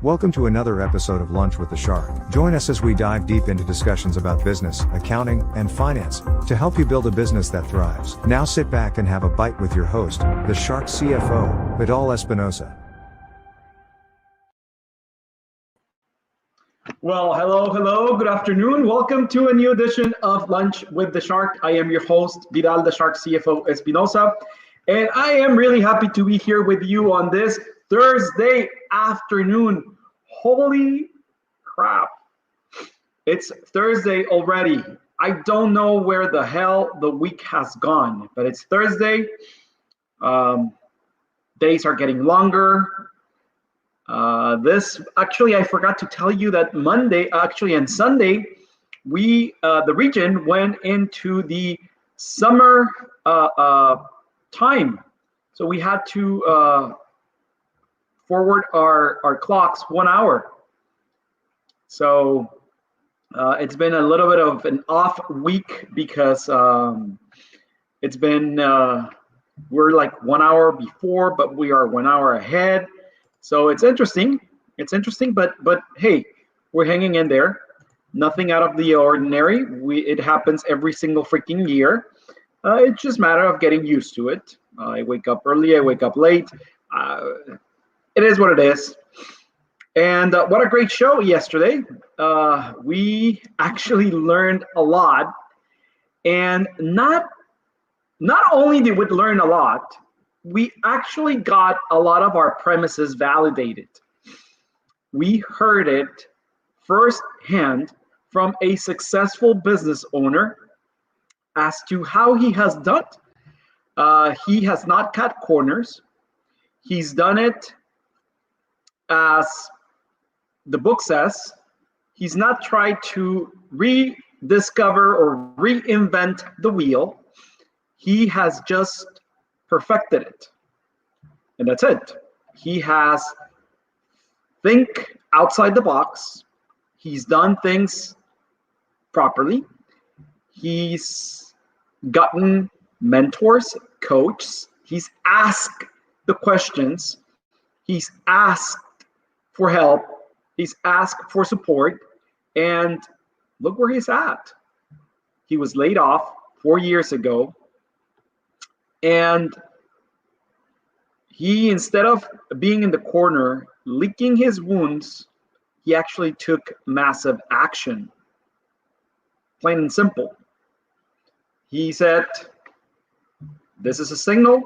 Welcome to another episode of Lunch with the Shark. Join us as we dive deep into discussions about business, accounting, and finance to help you build a business that thrives. Now sit back and have a bite with your host, the Shark CFO, Vidal Espinosa. Well, hello, good afternoon. Welcome to a new edition of Lunch with the Shark. I am your host, Vidal, the Shark CFO Espinosa, and I am really happy to be here with you on this Thursday afternoon. Holy crap. It's Thursday already. I don't know where the hell the week has gone, but it's Thursday. Days are getting longer. I forgot to tell you that Monday, and Sunday, the region went into the summer time. So we had to forward our clocks 1 hour. So it's been a little bit of an off week because it's been, we're like 1 hour before, but we are 1 hour ahead. So it's interesting, but hey, we're hanging in there. Nothing out of the ordinary. It happens every single freaking year. It's just a matter of getting used to it. I wake up early, I wake up late. It is what it is. And what a great show yesterday. We actually learned a lot. And not only did we learn a lot, we actually got a lot of our premises validated. We heard it firsthand from a successful business owner as to how he has done it. He has not cut corners. He's done it as the book says. He's not tried to rediscover or reinvent the wheel. He has just perfected it. And that's it. He has think outside the box. He's done things properly. He's gotten mentors, coaches. He's asked the questions. He's asked for help. He's asked for support. And look where he's at. He was laid off 4 years ago. And he, instead of being in the corner, licking his wounds, he actually took massive action. Plain and simple. He said, this is a signal.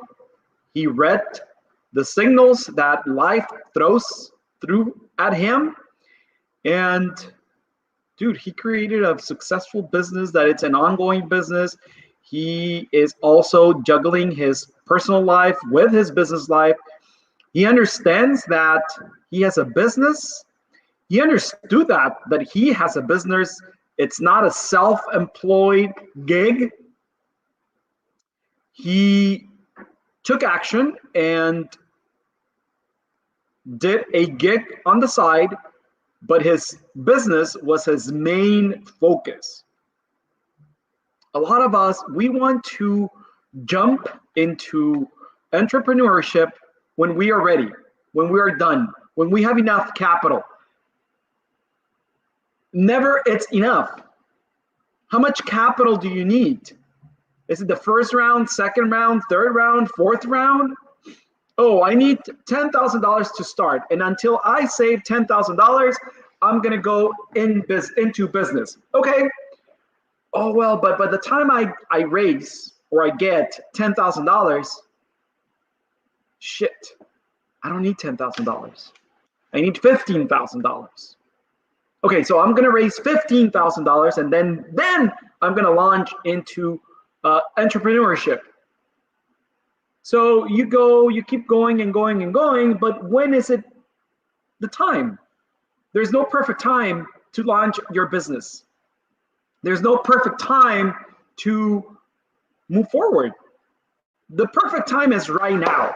He read the signals that life throws through at him. And dude, he created a successful business that it's an ongoing business. He is also juggling his personal life with his business life. He understands that he has a business. He understood that he has a business. It's not a self-employed gig. He took action and did a gig on the side, but his business was his main focus. A lot of us, we want to jump into entrepreneurship when we are ready, when we are done, when we have enough capital. Never it's enough. How much capital do you need? Is it the first round, second round, third round, fourth round? Oh, I need $10,000 to start. And until I save $10,000, I'm going to go into business. Okay. Oh, well, but by the time I raise or I get $10,000, shit, I don't need $10,000. I need $15,000. Okay, so I'm going to raise $15,000 and then I'm going to launch into entrepreneurship. So you keep going and going and going, but when is it the time? There's no perfect time to launch your business. There's no perfect time to move forward. The perfect time is right now.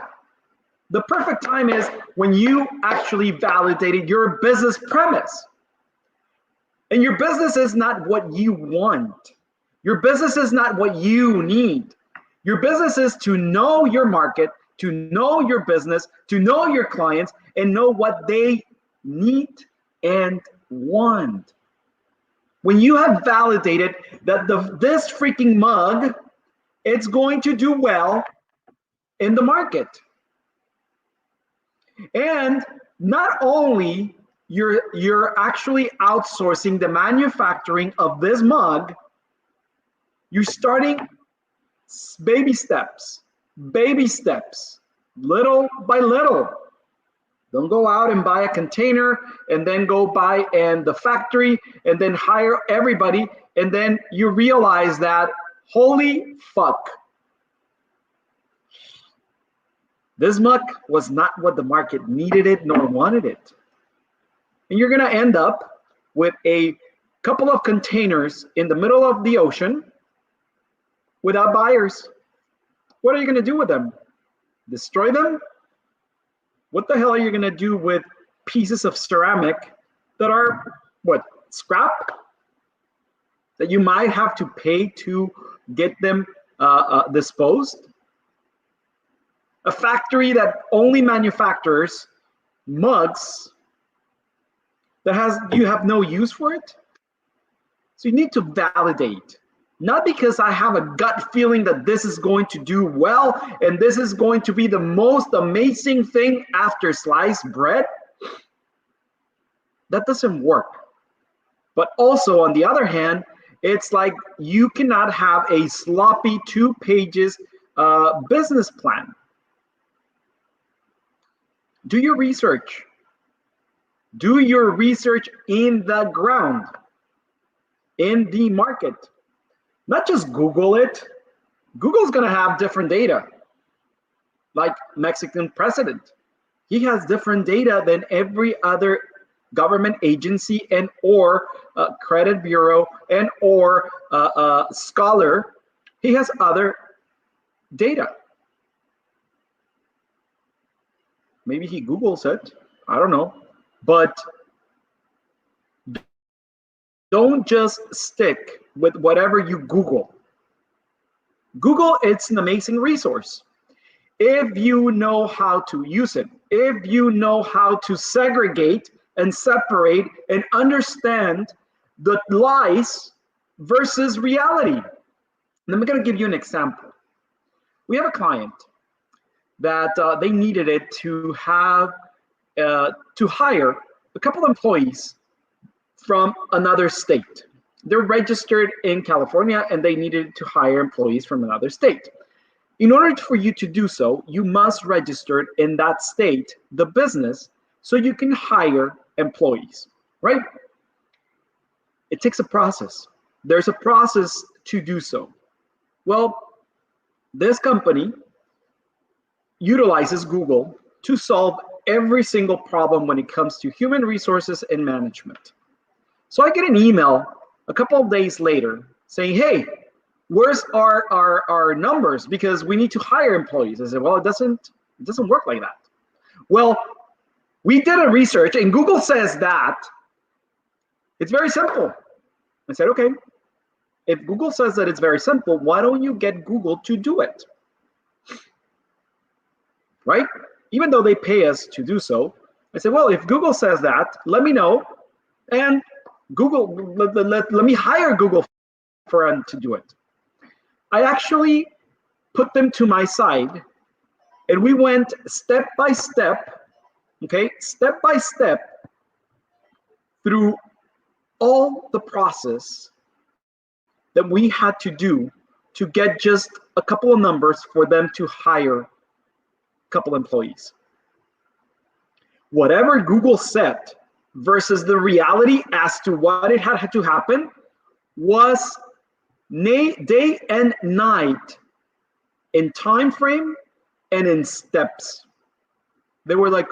The perfect time is when you actually validated your business premise. And your business is not what you want. Your business is not what you need. Your business is to know your market, to know your business, to know your clients, and know what they neat and want. When you have validated that this freaking mug, it's going to do well in the market. And not only you're actually outsourcing the manufacturing of this mug, you're starting baby steps, little by little. Don't go out and buy a container and then go buy and the factory and then hire everybody. And then you realize that, holy fuck, this mug was not what the market needed it nor wanted it. And you're gonna end up with a couple of containers in the middle of the ocean without buyers. What are you gonna do with them? Destroy them? What the hell are you gonna do with pieces of ceramic that are, what, scrap? That you might have to pay to get them disposed? A factory that only manufactures mugs that you have no use for it? So you need to validate. Not because I have a gut feeling that this is going to do well and this is going to be the most amazing thing after sliced bread. That doesn't work. But also, on the other hand, it's like you cannot have a sloppy 2 pages business plan. Do your research. Do your research in the ground, in the market. Not just Google it. Google's gonna have different data. Like Mexican president. He has different data than every other government agency and or credit bureau and or scholar. He has other data. Maybe he Googles it. I don't know. But don't just stick with whatever you Google. Google, it's an amazing resource. If you know how to use it, if you know how to segregate and separate and understand the lies versus reality. And I'm going to give you an example. We have a client that they needed it to have to hire a couple of employees from another state. They're registered in California and they needed to hire employees from another state. In order for you to do so, you must register in that state, the business, so you can hire employees, right? It takes a process. There's a process to do so. Well, this company utilizes Google to solve every single problem when it comes to human resources and management. So I get an email a couple of days later saying, hey, where's our numbers? Because we need to hire employees. I said, well, it doesn't work like that. Well, we did a research and Google says that it's very simple. I said, okay, if Google says that it's very simple, why don't you get Google to do it? Right? Even though they pay us to do so. I said, well, if Google says that, let me know. And Google, let me hire Google for them to do it. I actually put them to my side and we went step by step, okay, step by step through all the process that we had to do to get just a couple of numbers for them to hire a couple employees. Whatever Google said versus the reality as to what it had to happen was day and night in time frame and in steps. They were like,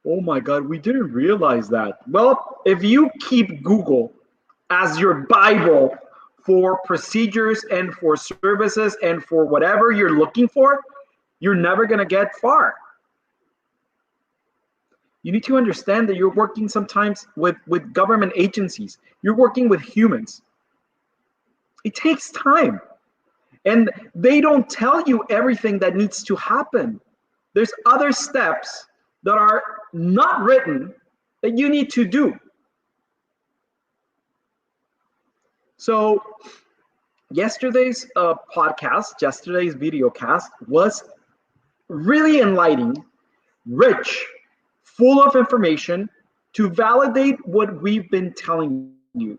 oh my God, we didn't realize that. Well, if you keep Google as your Bible for procedures and for services and for whatever you're looking for, you're never gonna get far. You need to understand that you're working sometimes with government agencies. You're working with humans. It takes time. And they don't tell you everything that needs to happen. There's other steps that are not written that you need to do. So yesterday's yesterday's video cast was really enlightening, rich, full of information to validate what we've been telling you.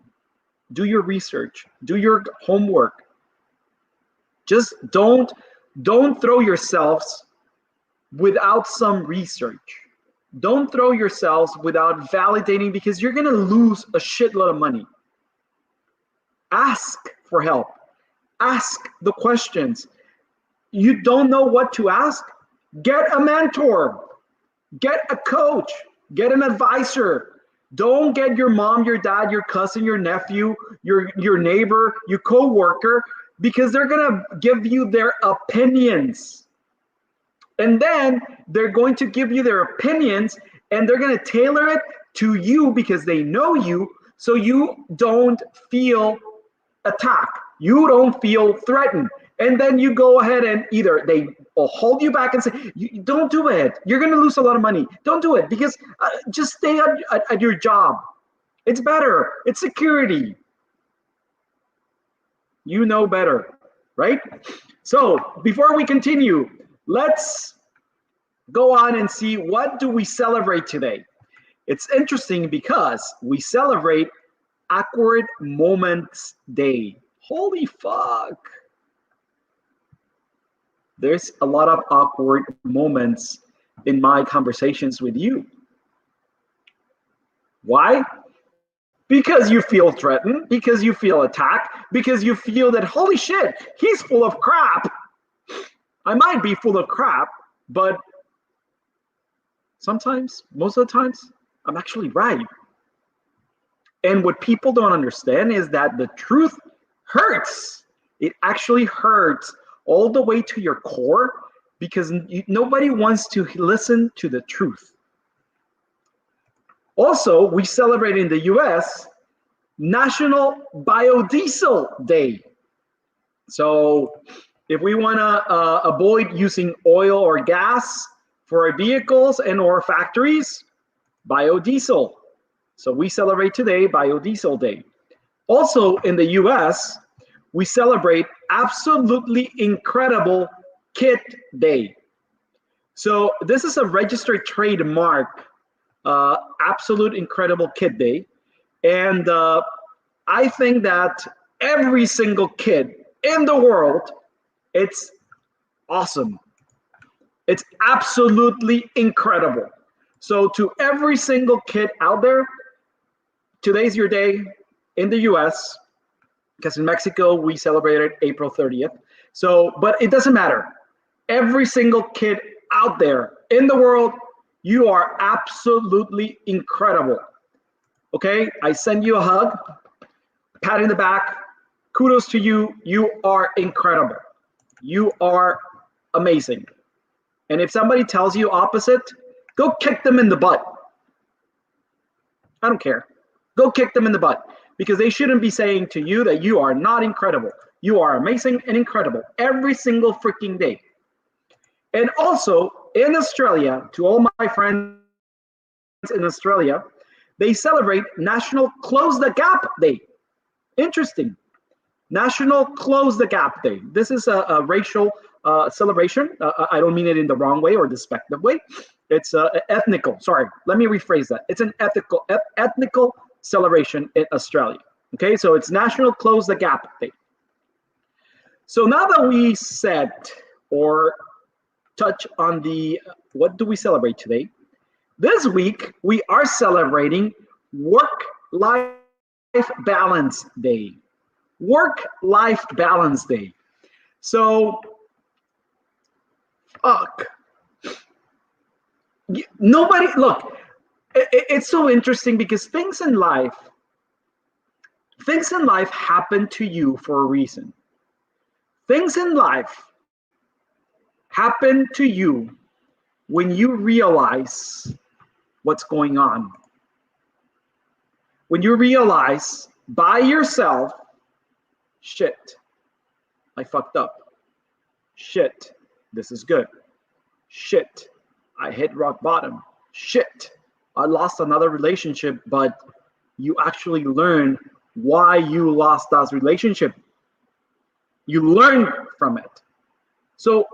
Do your research, do your homework. Just don't throw yourselves without some research. Don't throw yourselves without validating, because you're going to lose a shitload of money. Ask for help. Ask the questions. You don't know what to ask? Get a mentor. Get a coach. Get an advisor. Don't get your mom, your dad, your cousin, your nephew, your neighbor, your co-worker, because they're going to give you their opinions. And then they're going to give you their opinions, and they're going to tailor it to you because they know you, so you don't feel attacked. You don't feel threatened. And then you go ahead and either they will hold you back and say, don't do it. You're going to lose a lot of money. Don't do it, because just stay at your job. It's better. It's security. You know better, right? So before we continue, let's go on and see, what do we celebrate today? It's interesting because we celebrate Awkward Moments Day. Holy fuck. There's a lot of awkward moments in my conversations with you. Why? Because you feel threatened, because you feel attacked, because you feel that, holy shit, he's full of crap. I might be full of crap, but sometimes, most of the times, I'm actually right. And what people don't understand is that the truth hurts. It actually hurts all the way to your core, because nobody wants to listen to the truth. Also, we celebrate in the US National Biodiesel Day. So if we want to avoid using oil or gas for our vehicles and or factories, biodiesel. So we celebrate today Biodiesel Day. Also in the US, we celebrate Absolutely Incredible Kit Day. So this is a registered trademark, Absolute Incredible Kit Day. And I think that every single kid in the world, it's awesome. It's absolutely incredible. So to every single kid out there, today's your day in the US, because in Mexico, we celebrated April 30th. So, but it doesn't matter. Every single kid out there in the world, you are absolutely incredible. Okay, I send you a hug, pat in the back. Kudos to you. You are incredible. You are amazing. And if somebody tells you opposite, go kick them in the butt. I don't care. Go kick them in the butt, because they shouldn't be saying to you that you are not incredible. You are amazing and incredible every single freaking day. And also in Australia, to all my friends in Australia, they celebrate National Close the Gap Day. Interesting. National Close the Gap Day. This is a racial celebration. I don't mean it in the wrong way or despective way. It's ethnical. Sorry, let me rephrase that. It's an ethnical celebration in Australia. Okay, so it's National Close the Gap Day. So now that we said or touch on the what do we celebrate today, this week we are celebrating Work-Life Balance Day. Work-Life Balance Day. So, fuck. Nobody, look, it's so interesting because things in life happen to you for a reason. Things in life happen to you when you realize what's going on. When you realize by yourself, shit, I fucked up. Shit, this is good. Shit, I hit rock bottom. Shit, lost another relationship, but you actually learn why you lost that relationship. You learn from it. So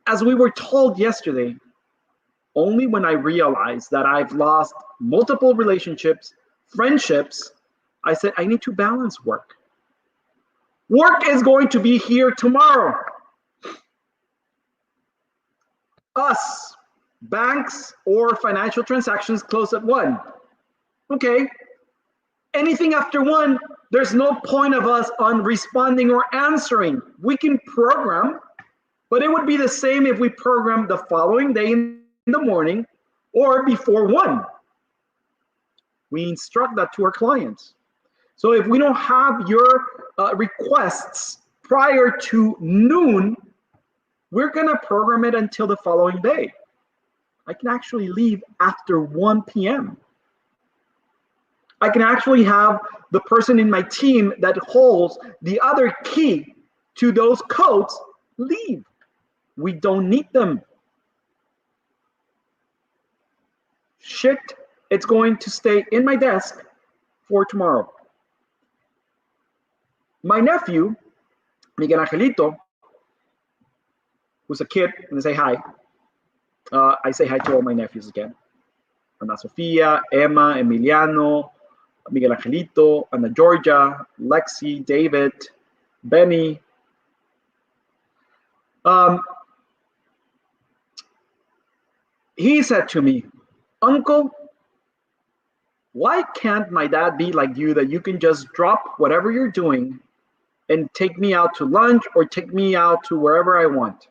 as we were told yesterday, only when I realized that I've lost multiple relationships, friendships, I said, I need to balance work. Work is going to be here tomorrow. Us, banks or financial transactions close at 1. Okay. Anything after 1, there's no point of us on responding or answering. We can program, but it would be the same if we programmed the following day in the morning or before 1. We instruct that to our clients. So if we don't have your requests prior to noon, we're going to program it until the following day. I can actually leave after 1 p.m. I can actually have the person in my team that holds the other key to those codes leave. We don't need them. Shit, it's going to stay in my desk for tomorrow. My nephew, Miguel Angelito, who's a kid, and I say hi. I say hi to all my nephews again. Ana Sofia, Emma, Emiliano, Miguel Angelito, Ana Georgia, Lexi, David, Benny. He said to me, Uncle, why can't my dad be like you, that you can just drop whatever you're doing and take me out to lunch or take me out to wherever I want?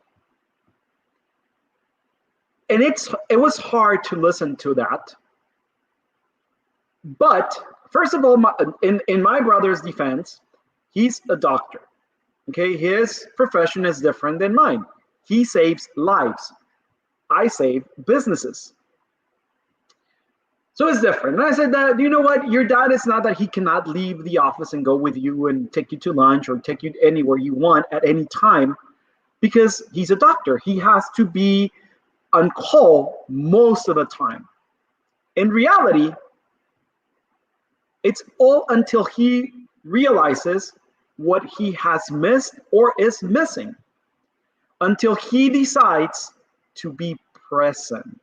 And it was hard to listen to that. But first of all, in my brother's defense, he's a doctor. Okay, his profession is different than mine. He saves lives. I save businesses. So it's different. And I said, that, you know what? Your dad is not that he cannot leave the office and go with you and take you to lunch or take you anywhere you want at any time, because he's a doctor. He has to be on call most of the time. In reality, it's all until he realizes what he has missed or is missing, until he decides to be present.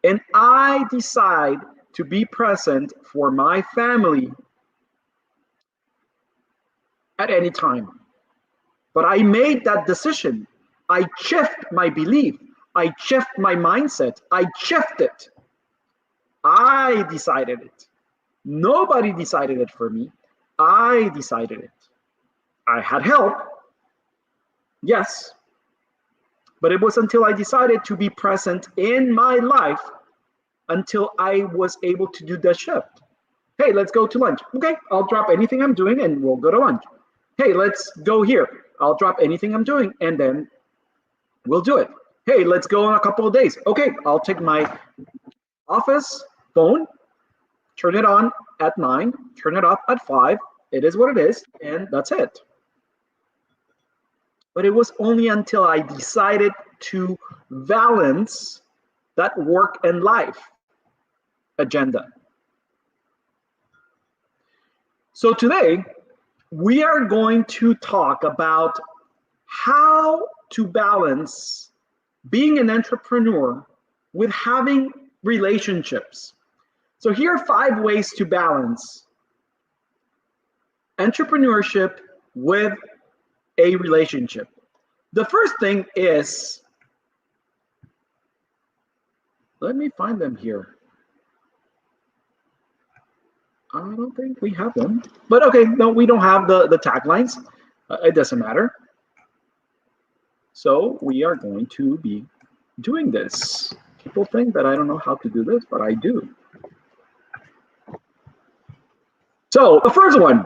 And I decide to be present for my family at any time. But I made that decision. I shift my belief. I shift my mindset. I shift it. I decided it. Nobody decided it for me. I decided it. I had help, yes, but it was until I decided to be present in my life until I was able to do that shift. Hey, let's go to lunch. Okay, I'll drop anything I'm doing and we'll go to lunch. Hey, let's go here. I'll drop anything I'm doing and then we'll do it. Hey, let's go in a couple of days. Okay, I'll take my office phone, turn it on at 9, turn it off at 5. It is what it is, and that's it. But it was only until I decided to balance that work and life agenda. So today, we are going to talk about how to balance being an entrepreneur with having relationships. So here are 5 ways to balance entrepreneurship with a relationship. The first thing is, let me find them here. I don't think we have them, but okay, no, we don't have the taglines. It doesn't matter. So we are going to be doing this. People think that I don't know how to do this, but I do. So the first one,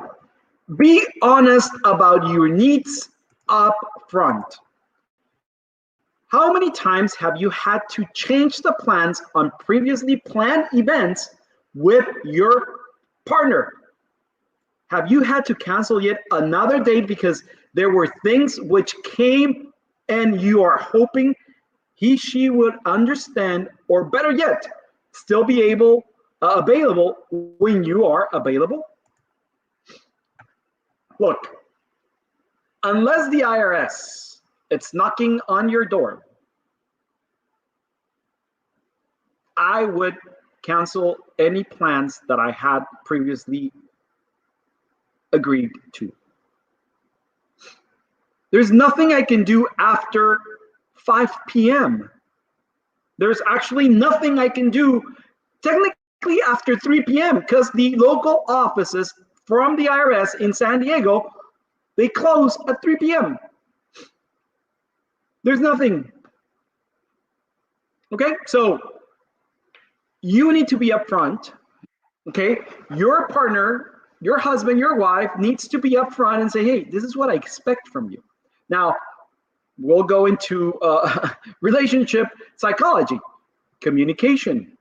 be honest about your needs up front. How many times have you had to change the plans on previously planned events with your partner? Have you had to cancel yet another date because there were things which came and you are hoping he, she would understand, or better yet, still be available when you are available? Look, unless the IRS it's knocking on your door, I would cancel any plans that I had previously agreed to. There's nothing I can do after 5 p.m. There's actually nothing I can do technically after 3 p.m. because the local offices from the IRS in San Diego, they close at 3 p.m. There's nothing. Okay, so you need to be upfront. Okay, your partner, your husband, your wife needs to be upfront and say, hey, this is what I expect from you. Now, we'll go into relationship psychology, communication.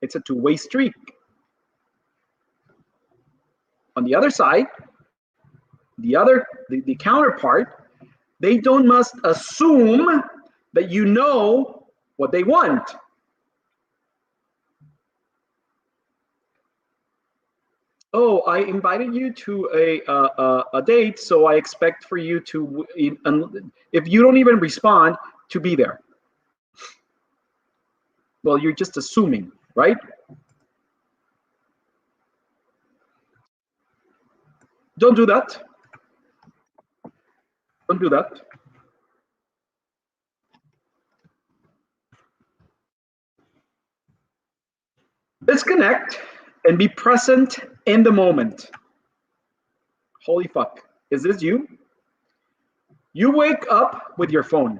It's a two-way street. On the other side, the counterpart, they don't must assume that you know what they want. Oh, I invited you to a date, so I expect for you to, if you don't even respond, to be there. Well, you're just assuming, right? Don't do that. Don't do that. Disconnect and be present in the moment. Holy fuck. Is this you? You wake up with your phone.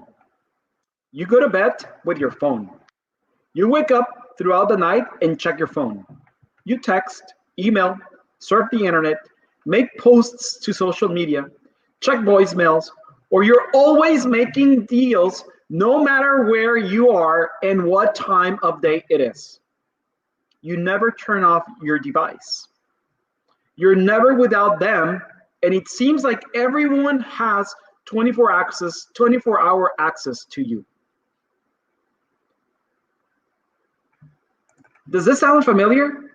You go to bed with your phone. You wake up throughout the night and check your phone. You text, email, surf the internet, make posts to social media, check voicemails, or you're always making deals no matter where you are and what time of day it is. You never turn off your device. You're never without them, and it seems like everyone has 24-hour access to you. Does this sound familiar?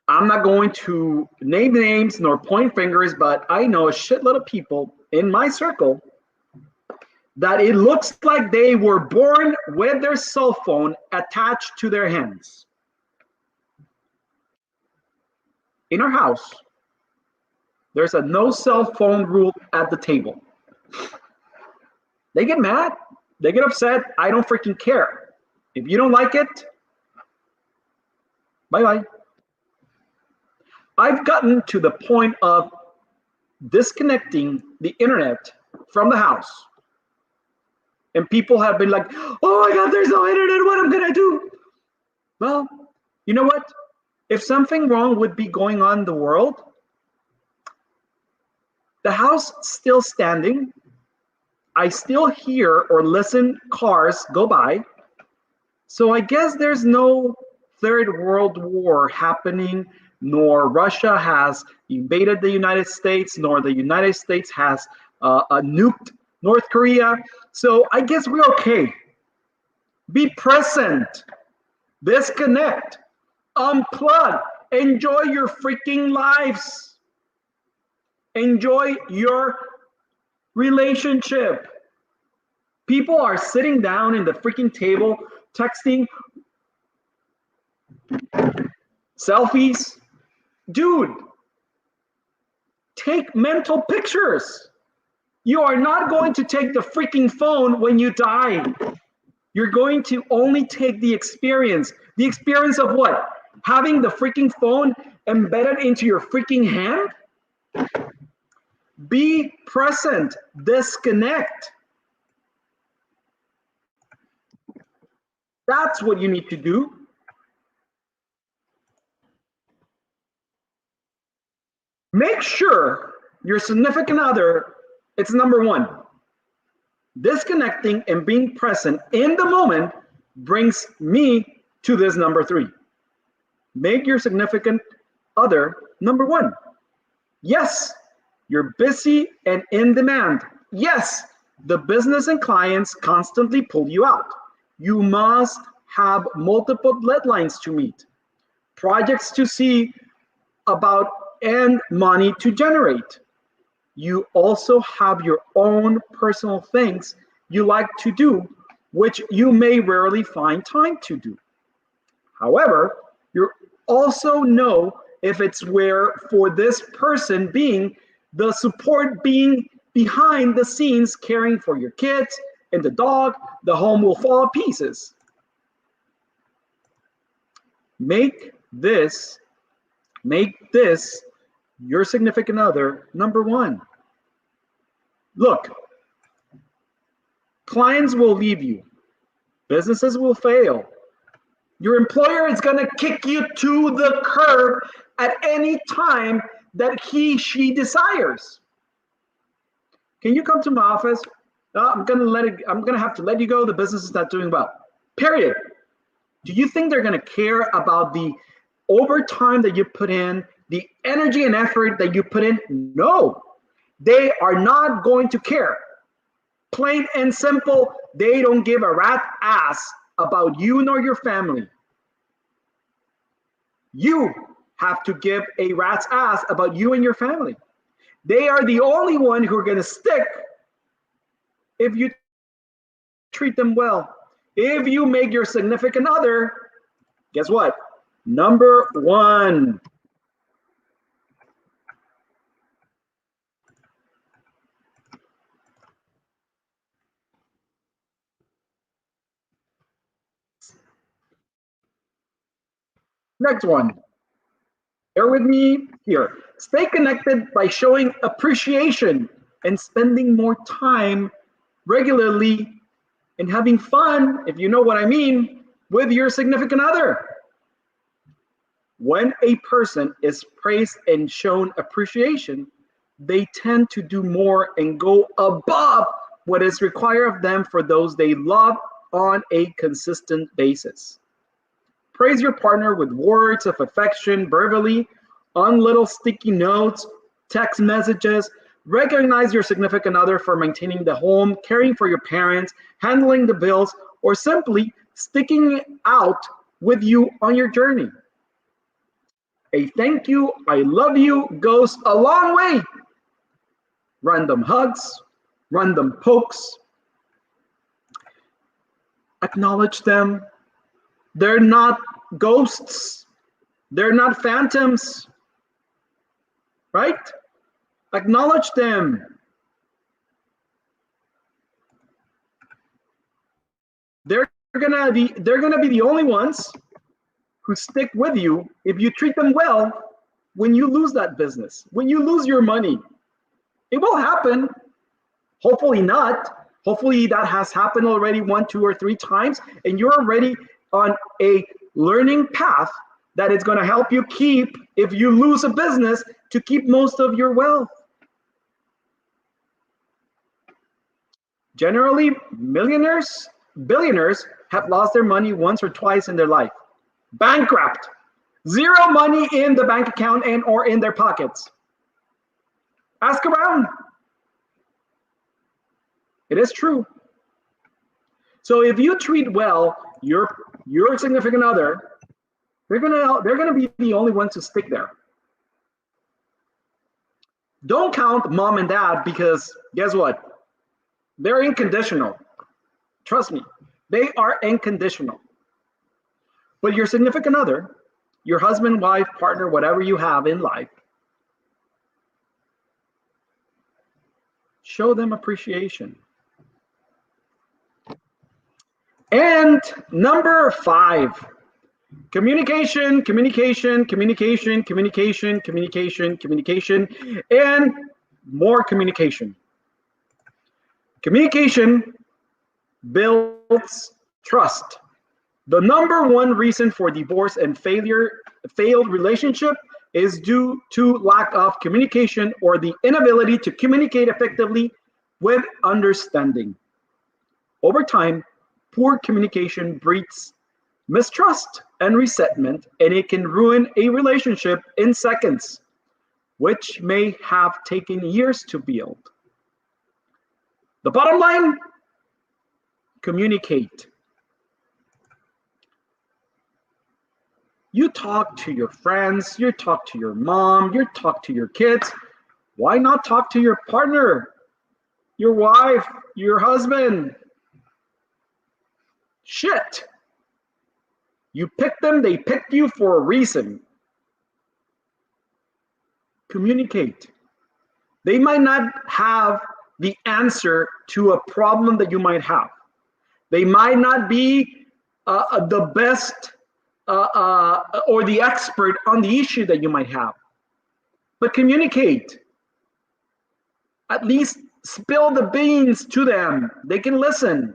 I'm not going to name names nor point fingers, but I know a shitload of people in my circle that it looks like they were born with their cell phone attached to their hands. In our house, there's a no cell phone rule at the table. They get mad, they get upset, I don't freaking care. If you don't like it, bye-bye. I've gotten to the point of disconnecting the internet from the house. And people have been like, oh my God, there's no internet, what am I gonna do? Well, you know what? If something wrong would be going on in the world, the house still standing, I still hear or listen cars go by. So I guess there's no third world war happening, nor Russia has invaded the United States, nor the United States has nuked North Korea. So I guess we're okay. Be present, disconnect, unplug, enjoy your freaking lives. Enjoy your relationship. People are sitting down in the freaking table, texting, selfies. Dude, take mental pictures. You are not going to take the freaking phone when you die. You're going to only take the experience. The experience of what? Having the freaking phone embedded into your freaking hand? Be present. Disconnect. That's what you need to do. Make sure your significant other, it's number one. Disconnecting and being present in the moment brings me to this number three. Make your significant other number one. Yes, you're busy and in demand. Yes, The business and clients constantly pull you out. You must have multiple deadlines to meet, projects to see about, and money to generate. You also have your own personal things you like to do, which you may rarely find time to do. However, you also know if it's where for this person being the support being behind the scenes caring for your kids and the dog, the home will fall to pieces. Make this your significant other number one. Look, clients will leave you, businesses will fail. Your employer is going to kick you to the curb at any time that she desires. Can you come to my office? I'm going to have to let you go. The business is not doing well. Period. Do you think they're going to care about the overtime that you put in, the energy and effort that you put in? No, they are not going to care. Plain and simple, they don't give a rat ass about you nor your family. You have to give a rat's ass about you and your family. They are the only one who are going to stick if you treat them well. If you make your significant other, guess what? Number one. Next one. Bear with me here. Stay connected by showing appreciation and spending more time regularly and having fun, if you know what I mean, with your significant other. When a person is praised and shown appreciation, they tend to do more and go above what is required of them for those they love on a consistent basis. Praise your partner with words of affection verbally, on little sticky notes, text messages. Recognize your significant other for maintaining the home, caring for your parents, handling the bills, or simply sticking out with you on your journey. A thank you, I love you goes a long way. Random hugs, random pokes. Acknowledge them. They're not ghosts. They're not phantoms, right? Acknowledge them. They're gonna be the only ones who stick with you if you treat them well when you lose that business, when you lose your money. It will happen. Hopefully not. Hopefully that has happened already 1, 2, or 3 times, and you're already on a learning path that is going to help you keep, if you lose a business, to keep most of your wealth. Generally, billionaires have lost their money once or twice in their life. Bankrupt. Zero money in the bank account and or in their pockets. Ask around. It is true. So if you treat well your significant other, they're gonna be the only ones to stick there. Don't count mom and dad, because guess what? They're unconditional. Trust me, they are unconditional. But your significant other, your husband, wife, partner, whatever you have in life, show them appreciation. And number 5, communication, and more communication. Communication builds trust. The number 1 reason for divorce and failed relationship is due to lack of communication or the inability to communicate effectively with understanding. Over time, poor communication breeds mistrust and resentment, and it can ruin a relationship in seconds, which may have taken years to build. The bottom line, communicate. You talk to your friends, you talk to your mom, you talk to your kids. Why not talk to your partner, your wife, your husband? Shit. You picked them, they picked you for a reason. Communicate. They might not have the answer to a problem that you might have. They might not be the best or the expert on the issue that you might have. But communicate. At least spill the beans to them. They can listen.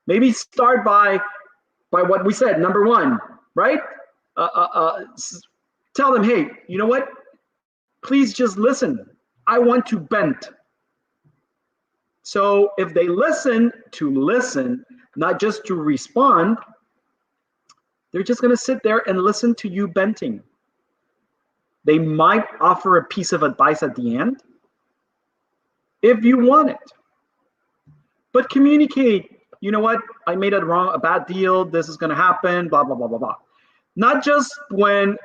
Maybe start by what we said, number one, right? Tell them, hey, you know what? Please just listen. I want to vent. So if they listen, not just to respond, they're just going to sit there and listen to you venting. They might offer a piece of advice at the end if you want it. But communicate. You know what? I made it wrong, a bad deal. This is going to happen, blah, blah, blah, blah, blah. Not just when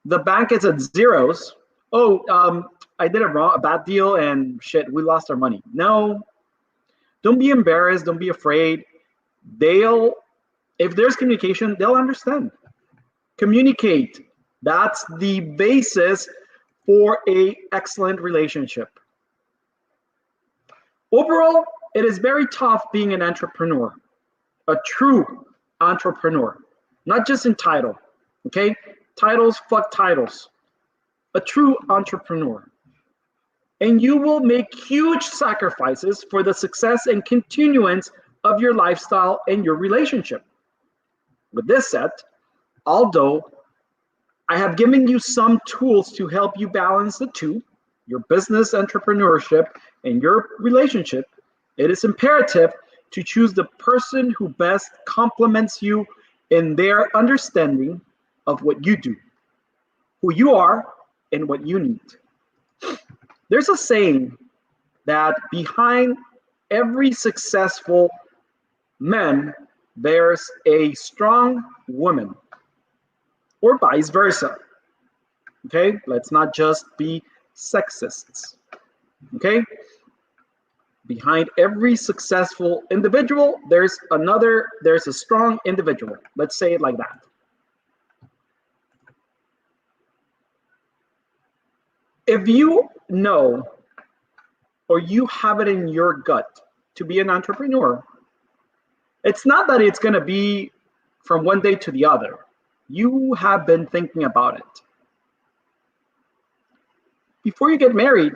the bank is at zeros. Oh, I did it wrong, a bad deal, and shit, we lost our money. No, don't be embarrassed. Don't be afraid. If there's communication, they'll understand. Communicate. That's the basis for an excellent relationship. Overall, it is very tough being an entrepreneur, a true entrepreneur, not just in title, okay? Titles, fuck titles. A true entrepreneur. And you will make huge sacrifices for the success and continuance of your lifestyle and your relationship. With this said, although I have given you some tools to help you balance the two, your business entrepreneurship and your relationship, it is imperative to choose the person who best complements you in their understanding of what you do, who you are, and what you need. There's a saying that behind every successful man, there's a strong woman, or vice versa. Okay, let's not just be sexists. Okay, behind every successful individual, there's a strong individual. Let's say it like that. If you know, or you have it in your gut to be an entrepreneur, it's not that it's going to be from one day to the other. You have been thinking about it. Before you get married,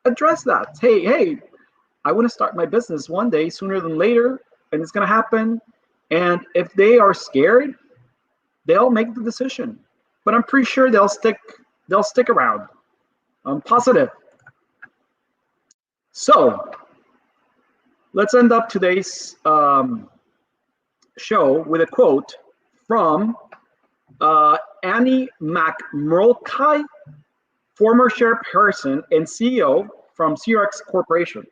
address that. Hey, I want to start my business one day, sooner than later, and it's going to happen. And if they are scared, they'll make the decision. But I'm pretty sure they'll stick around. I'm positive. So let's end up today's show with a quote from Annie McMurtry, former chairperson and CEO from Xerox Corporation.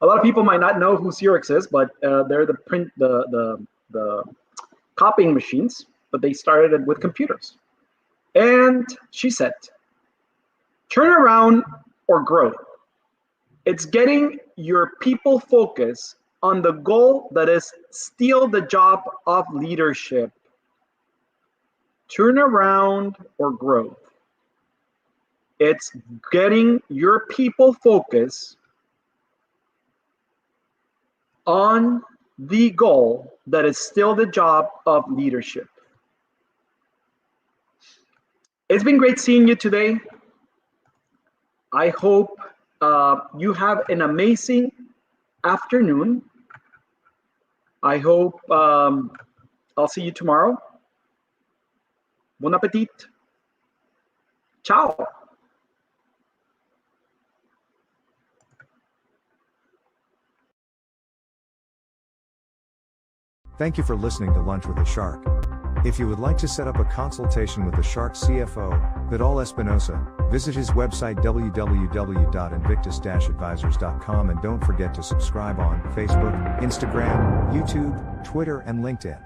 A lot of people might not know who Xerox is, but they're the copying machines, but they started it with computers. And she said, turnaround or growth. It's getting your people focused on the goal that is still the job of leadership. Turnaround or growth. It's getting your people focused on the goal that is still the job of leadership. It's been great seeing you today. I hope you have an amazing afternoon. I hope I'll see you tomorrow. Bon appetit. Ciao. Thank you for listening to Lunch with the Shark. If you would like to set up a consultation with the Shark CFO, Vidal Espinosa, visit his website www.invictus-advisors.com and don't forget to subscribe on Facebook, Instagram, YouTube, Twitter, and LinkedIn.